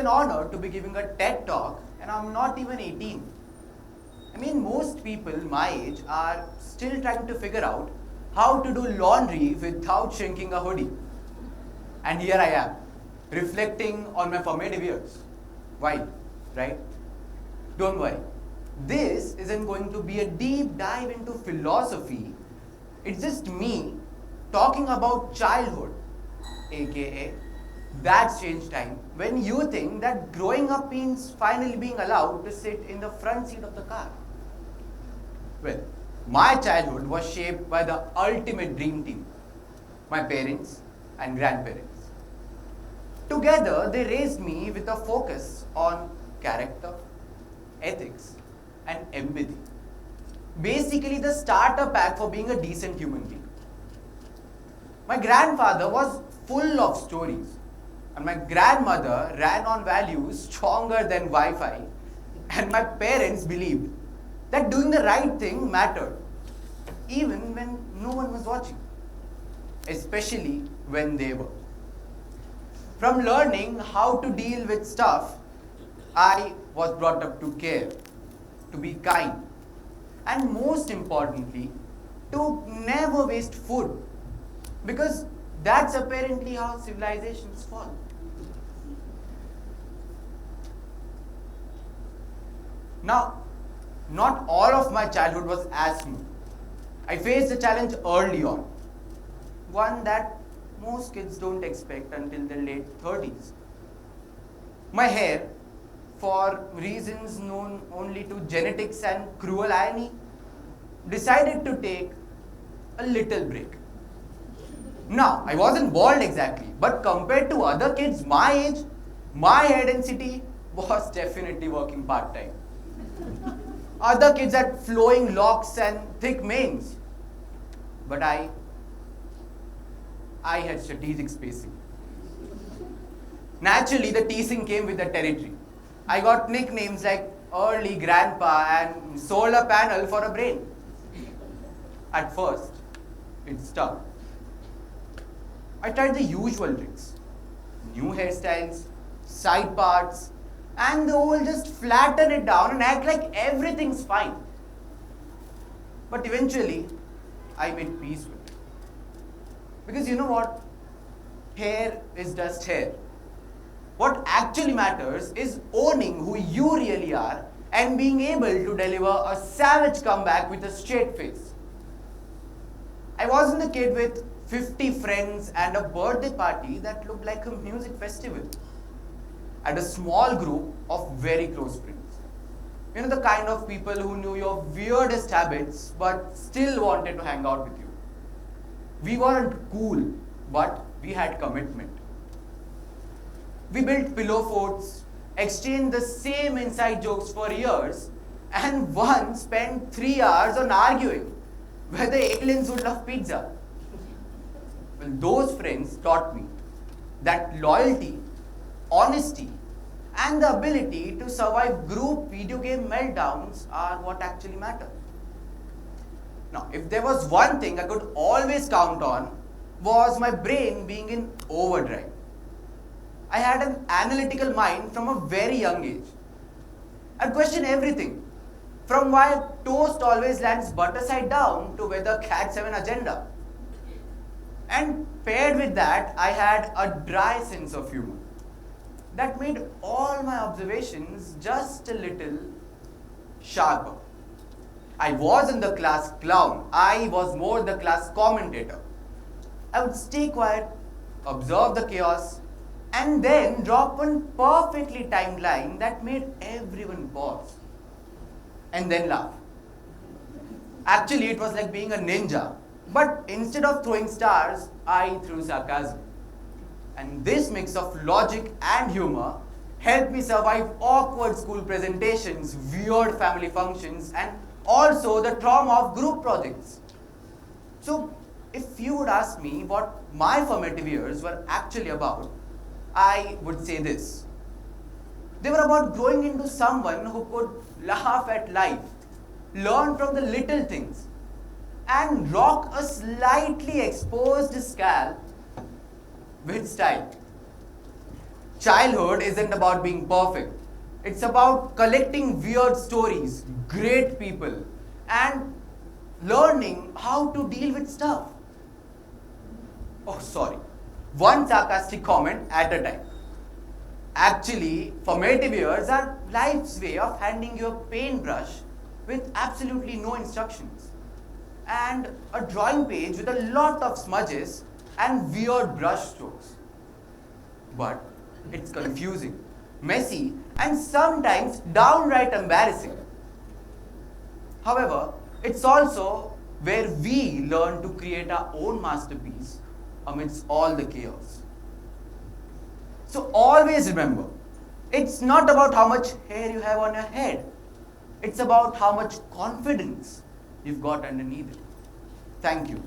an honor to be giving a TED talk and I'm not even 18. I mean, most people my age are still trying to figure out how to do laundry without shrinking a hoodie. And here I am, reflecting on my formative years. Why? Right? Don't worry. This isn't going to be a deep dive into philosophy. It's just me talking about childhood, aka that strange time when you think that growing up means finally being allowed to sit in the front seat of the car. Well, my childhood was shaped by the ultimate dream team, my parents and grandparents. Together, they raised me with a focus on character, ethics, and empathy. Basically, the starter pack for being a decent human being. My grandfather was full of stories, and my grandmother ran on values stronger than Wi-Fi, and my parents believed that doing the right thing mattered, even when no one was watching, especially when they were. From learning how to deal with stuff, I was brought up to care, to be kind, and most importantly, to never waste food, because that's apparently how civilizations fall. Now, not all of my childhood was as smooth. I faced a challenge early on, one that most kids don't expect until their late 30s. My hair, for reasons known only to genetics and cruel irony, decided to take a little break. Now, I wasn't bald exactly, but compared to other kids my age, my hair density was definitely working part-time. Other kids had flowing locks and thick manes, but I had strategic spacing. Naturally, the teasing came with the territory. I got nicknames like early grandpa and solar panel for a brain. At first, it stuck. I tried the usual tricks. New hairstyles, side parts, and the whole just flatten it down and act like everything's fine. But eventually, I made peace with it. Because you know what? Hair is just hair. What actually matters is owning who you really are and being able to deliver a savage comeback with a straight face. I wasn't the kid with 50 friends and a birthday party that looked like a music festival. I had a small group of very close friends. You know, the kind of people who knew your weirdest habits but still wanted to hang out with you. We weren't cool, but we had commitment. We built pillow forts, exchanged the same inside jokes for years, and once spent 3 hours on arguing whether aliens would love pizza. Well, those friends taught me that loyalty, honesty, and the ability to survive group video game meltdowns are what actually matter. Now, if there was one thing I could always count on, was my brain being in overdrive. I had an analytical mind from a very young age. I'd question everything, from why toast always lands butter side down to whether cats have an agenda. And paired with that, I had a dry sense of humor that made all my observations just a little sharper. I wasn't the class clown, I was more the class commentator. I would stay quiet, observe the chaos, and then drop one perfectly timed line that made everyone pause and then laugh. Actually, it was like being a ninja, but instead of throwing stars, I threw sarcasm. And this mix of logic and humor helped me survive awkward school presentations, weird family functions, and also the trauma of group projects. So, if you would ask me what my formative years were actually about, I would say this. They were about growing into someone who could laugh at life, learn from the little things, and rock a slightly exposed scalp with style. Childhood isn't about being perfect. It's about collecting weird stories, great people, and learning how to deal with stuff. Oh, sorry. One sarcastic comment at a time. Actually, formative years are life's way of handing you a paintbrush with absolutely no instructions and a drawing page with a lot of smudges and weird brush strokes. But it's confusing, messy, and sometimes downright embarrassing. However, it's also where we learn to create our own masterpiece amidst all the chaos. So always remember, it's not about how much hair you have on your head. It's about how much confidence you've got underneath it. Thank you.